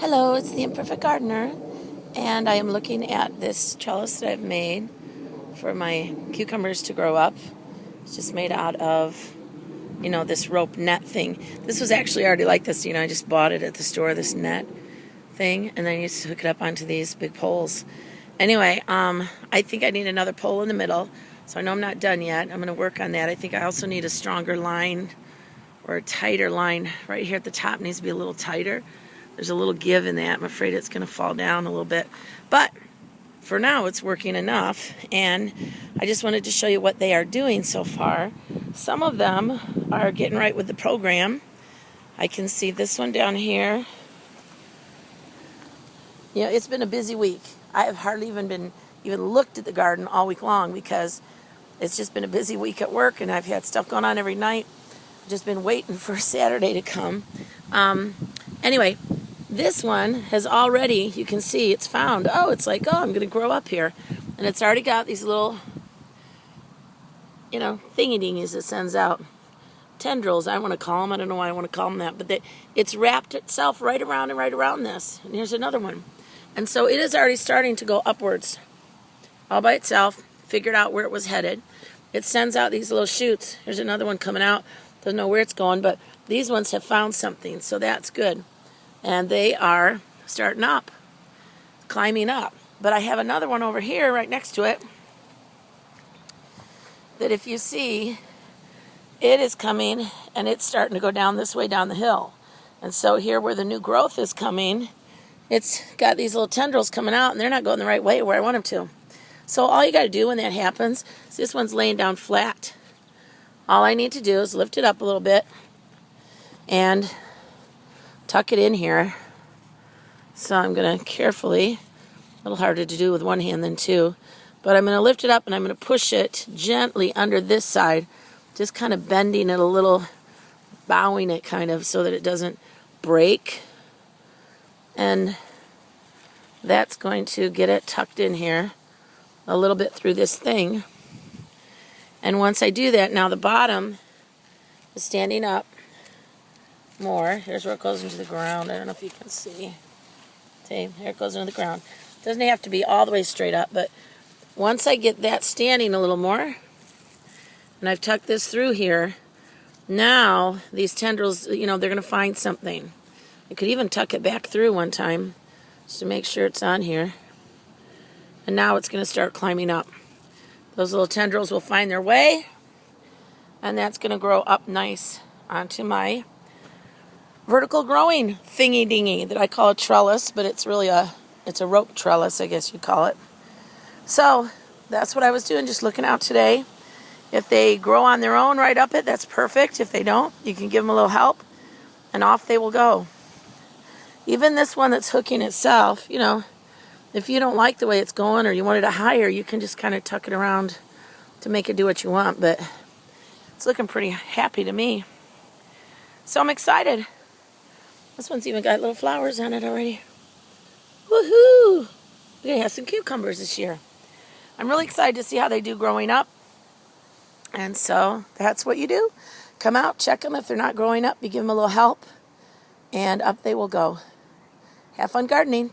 Hello, it's the Imperfect Gardener, and I am looking at this trellis that I've made for my cucumbers to grow up. It's just made out of, this rope net thing. This was actually already like this, I just bought it at the store, this net thing, and then you just hook it up onto these big poles. Anyway, I think I need another pole in the middle, so I know I'm not done yet. I'm going to work on that. I think I also need a stronger line or a tighter line. Right here at the top needs to be a little tighter. There's a little give in that. I'm afraid it's going to fall down a little bit. But for now, it's working enough. And I just wanted to show you what they are doing so far. Some of them are getting right with the program. I can see this one down here. It's been a busy week. I have hardly even looked at the garden all week long because it's just been a busy week at work and I've had stuff going on every night. I've just been waiting for Saturday to come. Anyway, this one has already, you can see, it's found, it's like, I'm going to grow up here. And it's already got these little, thingy-dingies it sends out. Tendrils, I want to call them. I don't know why I want to call them that. But it's wrapped itself right around this. And here's another one. And so it is already starting to go upwards. All by itself. Figured out where it was headed. It sends out these little shoots. Here's another one coming out. Doesn't know where it's going, but these ones have found something. So that's good. And they are starting up, climbing up. But I have another one over here right next to it that if you see, it is coming and it's starting to go down this way down the hill. And so here where the new growth is coming, it's got these little tendrils coming out and they're not going the right way where I want them to. So all you got to do when that happens is this one's laying down flat. All I need to do is lift it up a little bit and tuck it in here. So I'm going to carefully, a little harder to do with one hand than two, but I'm going to lift it up and I'm going to push it gently under this side, just kind of bending it a little, bowing it kind of so that it doesn't break. And that's going to get it tucked in here a little bit through this thing. And once I do that, now the bottom is standing up more. Here's where it goes into the ground. I don't know if you can see. See, here it goes into the ground. Doesn't have to be all the way straight up, but once I get that standing a little more, and I've tucked this through here, now these tendrils, they're going to find something. I could even tuck it back through one time just to make sure it's on here. And now it's going to start climbing up. Those little tendrils will find their way, and that's going to grow up nice onto my vertical growing thingy-dingy that I call a trellis, but it's really a rope trellis, I guess you'd call it. So that's what I was doing, just looking out today. If they grow on their own right up it, that's perfect. If they don't, you can give them a little help, and off they will go. Even this one that's hooking itself, if you don't like the way it's going or you want it higher, you can just kind of tuck it around to make it do what you want, but it's looking pretty happy to me. So I'm excited. This one's even got little flowers on it already. Woohoo! We're going to have some cucumbers this year. I'm really excited to see how they do growing up. And so that's what you do. Come out, check them. If they're not growing up, you give them a little help, and up they will go. Have fun gardening.